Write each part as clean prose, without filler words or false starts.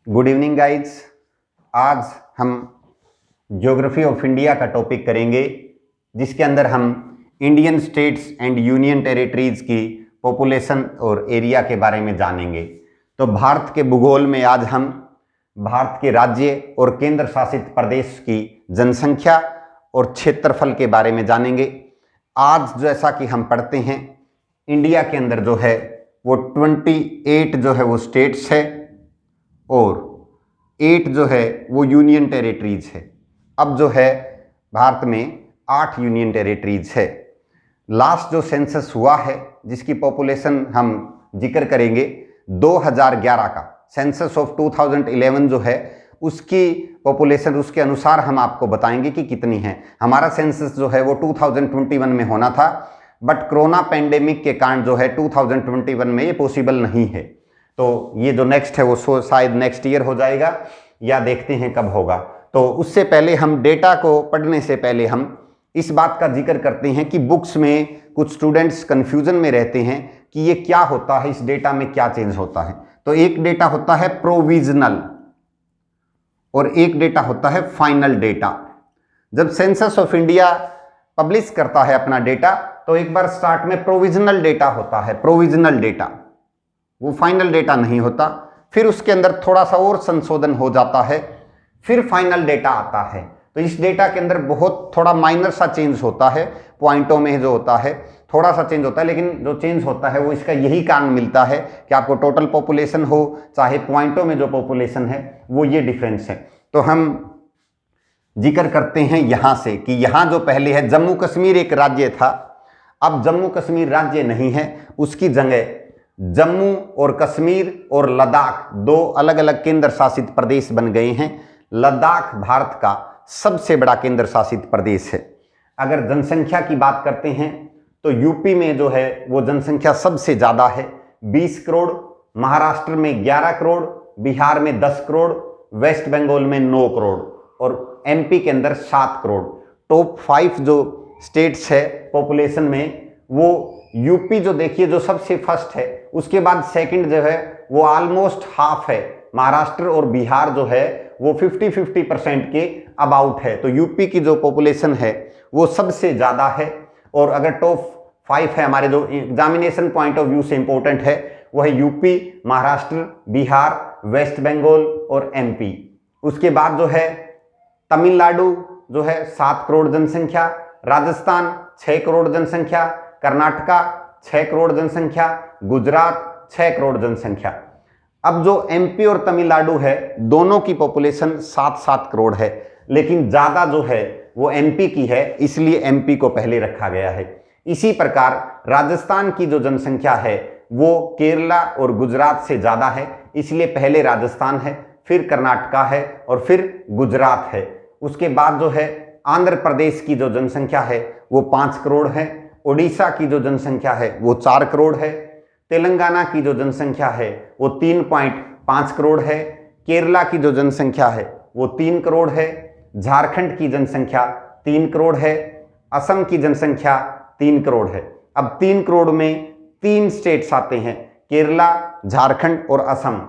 Good evening guys. आज हम geography of India का टॉपिक करेंगे, जिसके अंदर हम Indian states and union territories की पॉपुलेशन और एरिया के बारे में जानेंगे। तो भारत के भूगोल में आज हम भारत के राज्य और केंद्र शासित प्रदेश की जनसंख्या और क्षेत्रफल के बारे में जानेंगे। आज जैसा कि हम पढ़ते हैं, इंडिया के अंदर जो है वो 28 जो है वो स्टेट्स है और 8 जो है वो यूनियन टेरिटरीज है। अब जो है भारत में 8 यूनियन टेरिटरीज है। लास्ट जो सेंसस हुआ है, जिसकी पॉपुलेशन हम जिक्र करेंगे, 2011 का सेंसस ऑफ 2011 जो है उसकी पॉपुलेशन, उसके अनुसार हम आपको बताएंगे कि कितनी है। हमारा सेंसस जो है वो 2021 में होना था, बट कोरोना पेंडेमिक के कारण जो है 2021 में ये पॉसिबल नहीं है। तो ये जो नेक्स्ट है वो शायद नेक्स्ट ईयर हो जाएगा, या देखते हैं कब होगा। तो उससे पहले हम डेटा को पढ़ने से पहले हम इस बात का जिक्र करते हैं कि बुक्स में कुछ स्टूडेंट्स कंफ्यूजन में रहते हैं कि ये क्या होता है, इस डेटा में क्या चेंज होता है। तो एक डेटा होता है प्रोविजनल और एक डेटा होता है फाइनल डेटा। जब सेंसस ऑफ इंडिया पब्लिश करता है अपना डेटा, तो एक बार स्टार्ट में प्रोविजनल डेटा होता है, प्रोविजनल डेटा, वो फाइनल डेटा नहीं होता। फिर उसके अंदर थोड़ा सा और संशोधन हो जाता है, फिर फाइनल डेटा आता है। तो इस डेटा के अंदर बहुत थोड़ा माइनर सा चेंज होता है, पॉइंटों में जो होता है थोड़ा सा चेंज होता है, लेकिन जो चेंज होता है वो इसका यही कारण मिलता है कि आपको टोटल पॉपुलेशन हो चाहे पॉइंटों में जो पॉपुलेशन है वो ये डिफरेंस है। तो हम जिक्र करते हैं यहाँ से कि यहाँ जो पहले है जम्मू कश्मीर एक राज्य था, अब जम्मू कश्मीर राज्य नहीं है, उसकी जगह जम्मू और कश्मीर और लद्दाख दो अलग अलग केंद्र शासित प्रदेश बन गए हैं। लद्दाख भारत का सबसे बड़ा केंद्र शासित प्रदेश है। अगर जनसंख्या की बात करते हैं तो यूपी में जो है वो जनसंख्या सबसे ज़्यादा है, 20 करोड़, महाराष्ट्र में 11 करोड़, बिहार में 10 करोड़, वेस्ट बंगाल में 9 करोड़ और एमपी के अंदर 7 करोड़। टॉप 5 जो स्टेट्स है पॉपुलेशन में, वो यूपी जो देखिए जो सबसे फर्स्ट है, उसके बाद सेकंड जो है वो ऑलमोस्ट हाफ है, महाराष्ट्र और बिहार जो है वो 50-50% के अबाउट है। तो यूपी की जो पॉपुलेशन है वो सबसे ज़्यादा है। और अगर टॉप 5 है हमारे जो एग्जामिनेशन पॉइंट ऑफ व्यू से इंपॉर्टेंट है, वो है यूपी, महाराष्ट्र, बिहार, वेस्ट बंगाल और एमपी। उसके बाद जो है तमिलनाडु जो है 7 करोड़ जनसंख्या, राजस्थान 6 करोड़ जनसंख्या, कर्नाटका 6 करोड़ जनसंख्या, गुजरात 6 करोड़ जनसंख्या। अब जो एमपी और तमिलनाडु है दोनों की पॉपुलेशन 7-7 करोड़ है, लेकिन ज़्यादा जो है वो एमपी की है, इसलिए एमपी को पहले रखा गया है। इसी प्रकार राजस्थान की जो जनसंख्या है वो केरला और गुजरात से ज़्यादा है, इसलिए पहले राजस्थान है, फिर कर्नाटका है और फिर गुजरात है। उसके बाद जो है आंध्र प्रदेश की जो जनसंख्या है वो 5 करोड़ है, उड़ीसा की जो जनसंख्या है वो 4 करोड़ है, तेलंगाना की जो जनसंख्या है वो 3.5 करोड़ है, केरला की जो जनसंख्या है वो 3 करोड़ है, झारखंड की जनसंख्या 3 करोड़ है, असम की जनसंख्या 3 करोड़ है। अब 3 करोड़ में 3 स्टेट्स आते हैं, केरला, झारखंड और असम।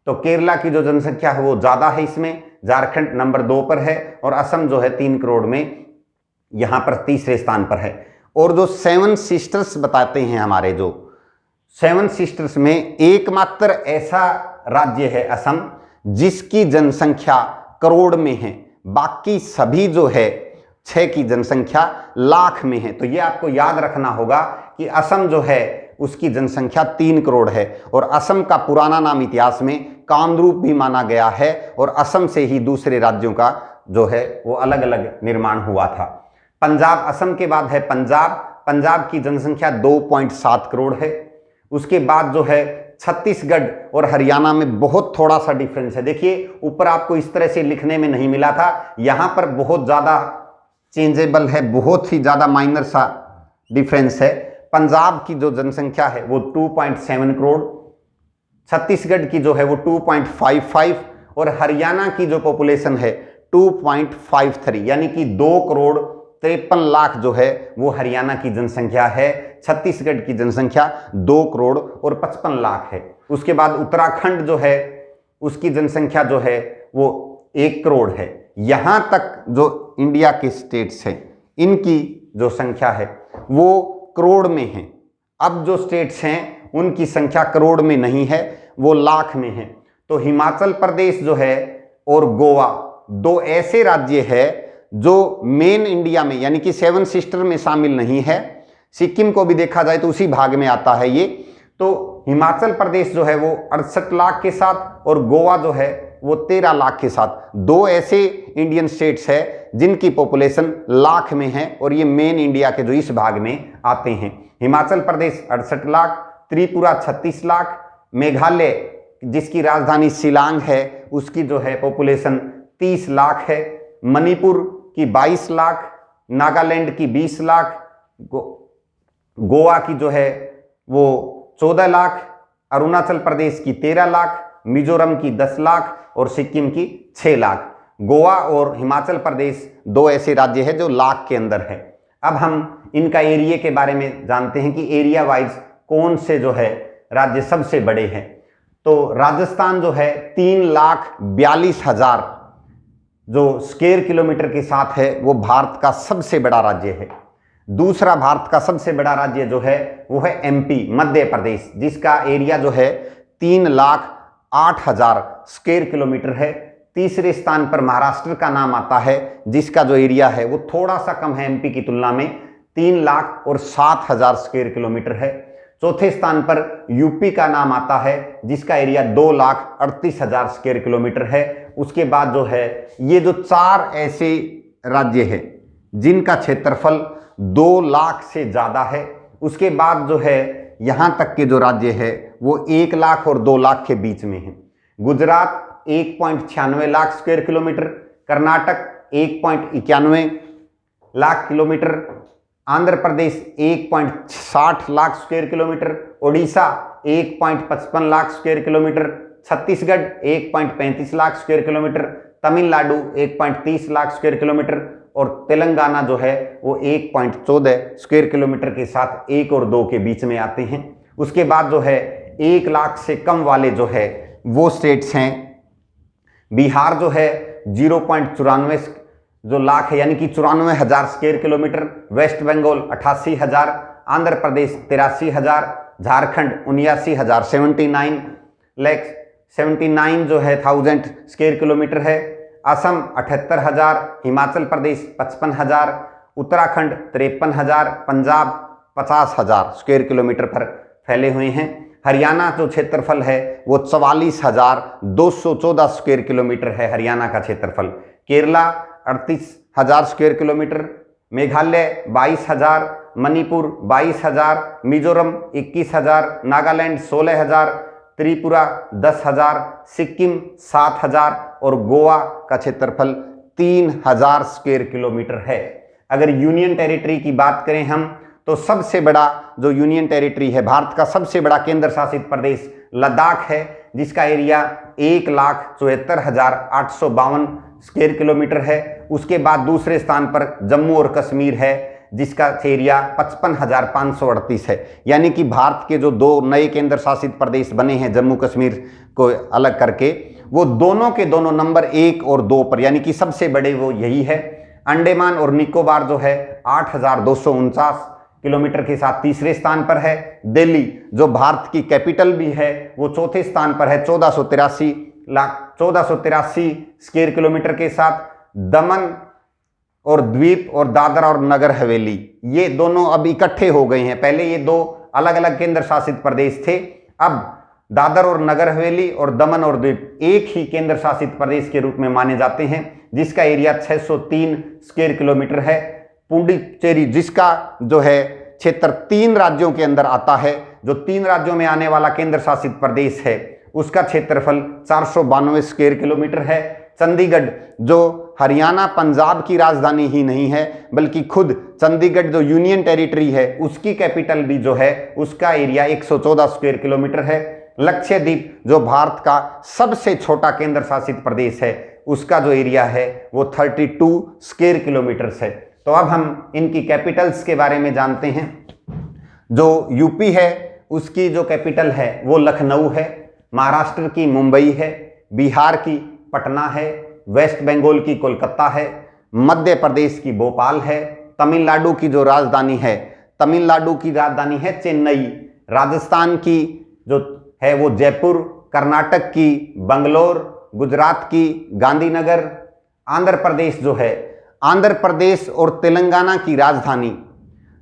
तो केरला की जो जनसंख्या है वो ज़्यादा है, इसमें झारखंड नंबर 2 पर है और असम जो है 3 करोड़ में यहाँ पर तीसरे स्थान पर है। और जो 7 सिस्टर्स बताते हैं हमारे, जो 7 सिस्टर्स में एकमात्र ऐसा राज्य है असम जिसकी जनसंख्या करोड़ में है, बाकी सभी जो है 6 की जनसंख्या लाख में है। तो ये आपको याद रखना होगा कि असम जो है उसकी जनसंख्या 3 करोड़ है और असम का पुराना नाम इतिहास में कामरूप भी माना गया है और असम से ही दूसरे राज्यों का जो है वो अलग अलग निर्माण हुआ था। पंजाब असम के बाद है पंजाब, पंजाब की जनसंख्या 2.7 करोड़ है। उसके बाद जो है छत्तीसगढ़ और हरियाणा में बहुत थोड़ा सा डिफरेंस है। देखिए ऊपर आपको इस तरह से लिखने में नहीं मिला था, यहाँ पर बहुत ज़्यादा चेंजेबल है, बहुत ही ज़्यादा माइनर सा डिफरेंस है। पंजाब की जो जनसंख्या है वो 2.7 करोड़, छत्तीसगढ़ की जो है वो 2.55 और हरियाणा की जो पॉपुलेशन है 2.53, यानी कि 2 करोड़ 53 लाख जो है वो हरियाणा की जनसंख्या है। छत्तीसगढ़ की जनसंख्या 2 करोड़ और 55 लाख है। उसके बाद उत्तराखंड जो है उसकी जनसंख्या जो है वो 1 करोड़ है। यहाँ तक जो इंडिया के स्टेट्स हैं इनकी जो संख्या है वो करोड़ में है। अब जो स्टेट्स हैं उनकी संख्या करोड़ में नहीं है, वो लाख में है। तो हिमाचल प्रदेश जो है और गोवा 2 ऐसे राज्य है जो मेन इंडिया में यानी कि 7 सिस्टर में शामिल नहीं है। सिक्किम को भी देखा जाए तो उसी भाग में आता है ये। तो हिमाचल प्रदेश जो है वो 68 लाख के साथ और गोवा जो है वो 13 लाख के साथ 2 ऐसे इंडियन स्टेट्स है जिनकी पॉपुलेशन लाख में है और ये मेन इंडिया के जो इस भाग में आते हैं। हिमाचल प्रदेश 68 लाख, त्रिपुरा 36 लाख, मेघालय जिसकी राजधानी शिलांग है उसकी जो है पॉपुलेशन 30 लाख है, मणिपुर की 22 लाख, नागालैंड की 20 लाख, गोवा की जो है वो 14 लाख, अरुणाचल प्रदेश की 13 लाख, मिजोरम की 10 लाख और सिक्किम की 6 लाख। गोवा और हिमाचल प्रदेश 2 ऐसे राज्य हैं जो लाख के अंदर है। अब हम इनका एरिया के बारे में जानते हैं कि एरिया वाइज कौन से जो है राज्य सबसे बड़े हैं। तो राजस्थान जो है 3,42,000 जो स्क्वायर किलोमीटर के साथ है वो भारत का सबसे बड़ा राज्य है। दूसरा भारत का सबसे बड़ा राज्य जो है वो है एमपी मध्य प्रदेश, जिसका एरिया जो है 3,08,000 स्क्वायर किलोमीटर है। तीसरे स्थान पर महाराष्ट्र का नाम आता है जिसका जो एरिया है वो थोड़ा सा कम है एमपी की तुलना में, 3,07,000 स्क्वायर किलोमीटर है। चौथे स्थान पर यूपी का नाम आता है जिसका एरिया 2,38,000 स्क्वायर किलोमीटर है। उसके बाद जो है ये जो 4 ऐसे राज्य हैं जिनका क्षेत्रफल 2 लाख से ज़्यादा है। उसके बाद जो है यहाँ तक के जो राज्य है वो 1 लाख और 2 लाख के बीच में है। Gujarat 1.96 lakh square kilometre, Karnataka 1.91 lakh kilometre, Andhra Pradesh 1.60 lakh square kilometre, Odisha 1.55 lakh square kilometre, Chhattisgarh 1.35 lakh square kilometre, Tamil Nadu 1.30 lakh square kilometre और तेलंगाना जो है वो 1.14 स्क्वायर किलोमीटर के साथ 1 और 2 के बीच में आते हैं। उसके बाद जो है 1 लाख से कम वाले जो है वो स्टेट्स हैं। बिहार जो है 0.94 जो लाख है यानी कि 94,000 square kilometre, West Bengal 88,000, Andhra Pradesh 83,000, Jharkhand 79,000 79 जो है 1000 स्क्वायर किलोमीटर है, असम 78,000, हिमाचल प्रदेश 55,000, उत्तराखंड 53,000, पंजाब 50,000 स्क्वायर किलोमीटर पर फैले हुए हैं। हरियाणा जो क्षेत्रफल है वो 44,214 स्क्वायर किलोमीटर है हरियाणा का क्षेत्रफल। केरला 38,000 स्क्वायर किलोमीटर, मेघालय 22,000, मणिपुर 22,000, मिजोरम 21,000, नागालैंड 16,000, त्रिपुरा 10,000, सिक्किम 7,000 और गोवा का क्षेत्रफल 3,000 स्क्वायर किलोमीटर है। अगर यूनियन टेरिटरी की बात करें हम तो सबसे बड़ा जो यूनियन टेरिटरी है, भारत का सबसे बड़ा केंद्र शासित प्रदेश लद्दाख है जिसका एरिया 1,74,852 स्क्वायर किलोमीटर है। उसके बाद दूसरे स्थान पर जम्मू और कश्मीर है जिसका एरिया 55,538 है। यानी कि भारत के जो 2 नए केंद्र शासित प्रदेश बने हैं जम्मू कश्मीर को अलग करके, वो दोनों के दोनों नंबर 1 और 2 पर, यानी कि सबसे बड़े वो यही है। अंडमान और निकोबार जो है 8,249 किलोमीटर के साथ तीसरे स्थान पर है। दिल्ली जो भारत की कैपिटल भी है वो चौथे स्थान पर है 1483 स्क्वायर किलोमीटर के साथ। दमन और द्वीप और दादरा और नगर हवेली ये दोनों अब इकट्ठे हो गए हैं। पहले ये 2 अलग अलग केंद्र शासित प्रदेश थे, अब दादर और नगर हवेली और दमन और द्वीप एक ही केंद्र शासित प्रदेश के रूप में माने जाते हैं जिसका एरिया 603 स्क्वायर किलोमीटर है। पुडुचेरी जिसका जो है क्षेत्र 3 राज्यों के अंदर आता है, जो 3 राज्यों में आने वाला केंद्र शासित प्रदेश है उसका क्षेत्रफल 492 स्क्वायर किलोमीटर है। चंडीगढ़ जो हरियाणा पंजाब की राजधानी ही नहीं है बल्कि खुद चंडीगढ़ जो यूनियन टेरिटरी है उसकी कैपिटल भी जो है उसका एरिया 114 स्क्वायर किलोमीटर है। लक्षद्वीप जो भारत का सबसे छोटा केंद्र शासित प्रदेश है उसका जो एरिया है वो 32 स्क्वायर किलोमीटर है। तो अब हम इनकी कैपिटल्स के बारे में जानते हैं। जो यूपी है उसकी जो कैपिटल है वो लखनऊ है, महाराष्ट्र की मुंबई है, बिहार की पटना है, वेस्ट बंगाल की कोलकाता है, मध्य प्रदेश की भोपाल है, तमिलनाडु की जो राजधानी है, तमिलनाडु की राजधानी है चेन्नई, राजस्थान की जो है वो जयपुर, कर्नाटक की बंगलोर, गुजरात की गांधीनगर, आंध्र प्रदेश जो है, आंध्र प्रदेश और तेलंगाना की राजधानी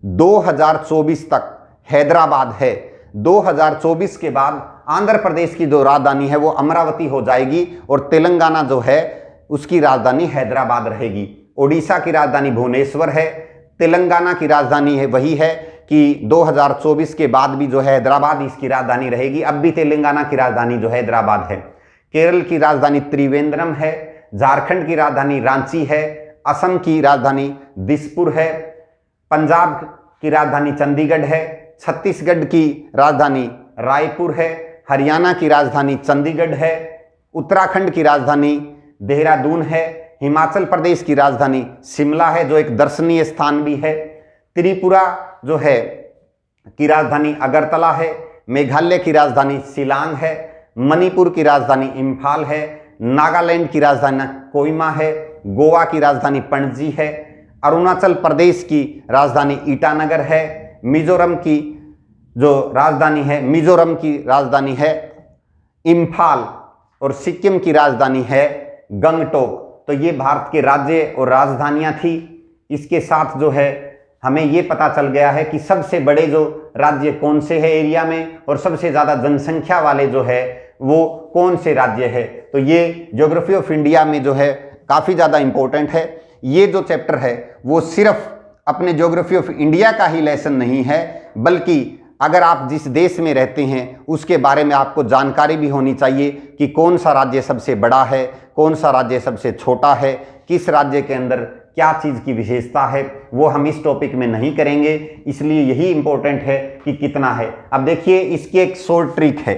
2024 तक हैदराबाद है। 2024 के बाद आंध्र प्रदेश की जो राजधानी है वो अमरावती हो जाएगी और तेलंगाना जो है उसकी राजधानी हैदराबाद रहेगी। ओडिशा की राजधानी भुवनेश्वर है, तेलंगाना की राजधानी है वही है कि 2024 के बाद भी जो है हैदराबाद इसकी राजधानी रहेगी। अब भी तेलंगाना की राजधानी जो है हैदराबाद है। केरल की राजधानी त्रिवेंद्रम है, झारखंड की राजधानी रांची है, असम की राजधानी दिसपुर है, पंजाब की राजधानी चंडीगढ़ है, छत्तीसगढ़ की राजधानी रायपुर है, हरियाणा की राजधानी चंडीगढ़ है, उत्तराखंड की राजधानी देहरादून है, हिमाचल प्रदेश की राजधानी शिमला है जो एक दर्शनीय स्थान भी है, त्रिपुरा जो है की राजधानी अगरतला है, मेघालय की राजधानी शिलांग है, मणिपुर की राजधानी इम्फाल है, नागालैंड की राजधानी कोहिमा है, गोवा की राजधानी पणजी है, अरुणाचल प्रदेश की राजधानी ईटानगर है, मिजोरम की जो राजधानी है मिजोरम की राजधानी है इम्फाल और सिक्किम की राजधानी है गंगटोक। तो ये भारत के राज्य और राजधानियां थी। इसके साथ जो है हमें ये पता चल गया है कि सबसे बड़े जो राज्य कौन से है एरिया में और सबसे ज़्यादा जनसंख्या वाले जो है वो कौन से राज्य है। तो ये ज्योग्राफी ऑफ इंडिया में जो है काफ़ी ज़्यादा इम्पोर्टेंट है। ये जो चैप्टर है वो सिर्फ अपने ज्योग्राफी ऑफ इंडिया का ही लेसन नहीं है, बल्कि अगर आप जिस देश में रहते हैं उसके बारे में आपको जानकारी भी होनी चाहिए कि कौन सा राज्य सबसे बड़ा है, कौन सा राज्य सबसे छोटा है, किस राज्य के अंदर क्या चीज़ की विशेषता है। वो हम इस टॉपिक में नहीं करेंगे, इसलिए यही इम्पोर्टेंट है कि कितना है। अब देखिए इसकी एक शॉर्ट ट्रिक है।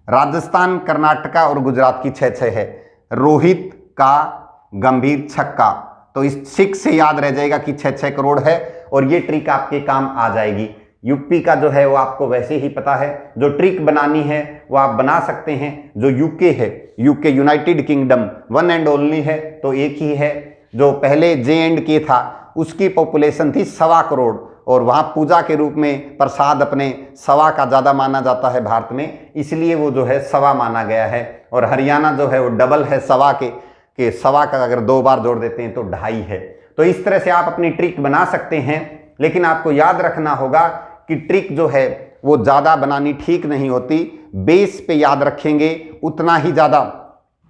राजस्थान, कर्नाटका और गुजरात की 6-6 है। रोहित का गंभीर छक्का, तो इस 6 से याद रह जाएगा कि 6-6 करोड़ है और ये ट्रिक आपके काम आ जाएगी। यूपी का जो है वो आपको वैसे ही पता है, जो ट्रिक बनानी है वो आप बना सकते हैं। जो यूके है, UK United kingdom one and only है, तो एक ही है। जो पहले J&K था उसकी पॉपुलेशन थी 1.25 करोड़ और वहाँ पूजा के रूप में प्रसाद अपने 1.25 का ज़्यादा माना जाता है भारत में, इसलिए वो जो है 1.25 माना गया है। और हरियाणा जो है वो डबल है 1.25 के 1.25 का अगर 2 बार जोड़ देते हैं तो 2.5 है। तो इस तरह से आप अपनी ट्रिक बना सकते हैं, लेकिन आपको याद रखना होगा कि ट्रिक जो है वो ज़्यादा बनानी ठीक नहीं होती। बेस पे याद रखेंगे उतना ही ज़्यादा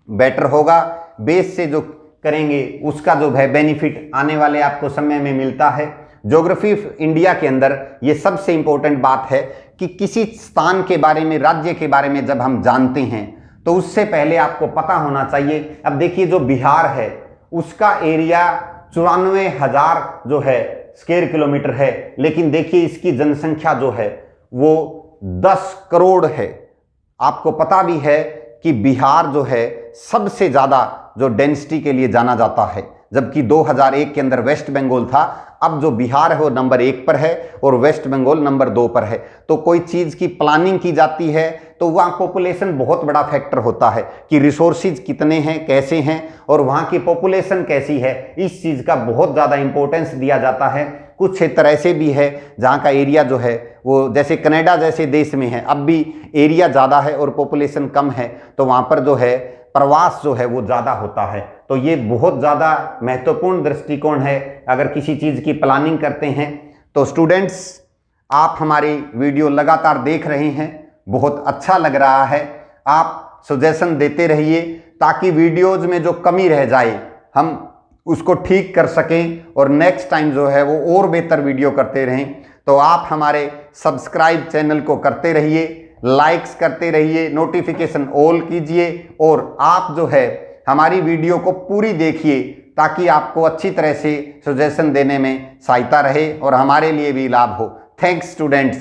बेटर होगा। बेस से जो करेंगे उसका जो है बेनिफिट आने वाले आपको समय में मिलता है। ज्योग्राफी ऑफ इंडिया के अंदर ये सबसे इंपॉर्टेंट बात है कि किसी स्थान के बारे में, राज्य के बारे में जब हम जानते हैं तो उससे पहले आपको पता होना चाहिए। अब देखिए जो बिहार है उसका एरिया 94,000 जो है स्क्वायर किलोमीटर है, लेकिन देखिए इसकी जनसंख्या जो है वो 10 करोड़ है। आपको पता भी है कि बिहार जो है सबसे ज़्यादा जो डेंसिटी के लिए जाना जाता है, जबकि 2001 के अंदर वेस्ट बंगाल था। अब जो बिहार है वो नंबर 1 पर है और वेस्ट बंगाल नंबर 2 पर है। तो कोई चीज़ की प्लानिंग की जाती है तो वहाँ पॉपुलेशन बहुत बड़ा फैक्टर होता है कि रिसोर्सेज कितने हैं, कैसे हैं और वहाँ की पॉपुलेशन कैसी है। इस चीज़ का बहुत ज़्यादा इंपॉर्टेंस दिया जाता है। कुछ क्षेत्र ऐसे भी है जहाँ का एरिया जो है वो जैसे कनाडा जैसे देश में है, अब भी एरिया ज़्यादा है और पॉपुलेशन कम है, तो वहाँ पर जो है प्रवास जो है वो ज़्यादा होता है। तो ये बहुत ज़्यादा महत्वपूर्ण दृष्टिकोण है अगर किसी चीज़ की प्लानिंग करते हैं। तो स्टूडेंट्स, आप हमारी वीडियो लगातार देख रहे हैं, बहुत अच्छा लग रहा है। आप सजेशन देते रहिए ताकि वीडियोज़ में जो कमी रह जाए हम उसको ठीक कर सकें और नेक्स्ट टाइम जो है वो और बेहतर वीडियो करते रहें। तो आप हमारे सब्सक्राइब चैनल को करते रहिए, लाइक्स करते रहिए, नोटिफिकेशन ऑल कीजिए और आप जो है हमारी वीडियो को पूरी देखिए ताकि आपको अच्छी तरह से सजेशन देने में सहायता रहे और हमारे लिए भी लाभ हो। Thanks students.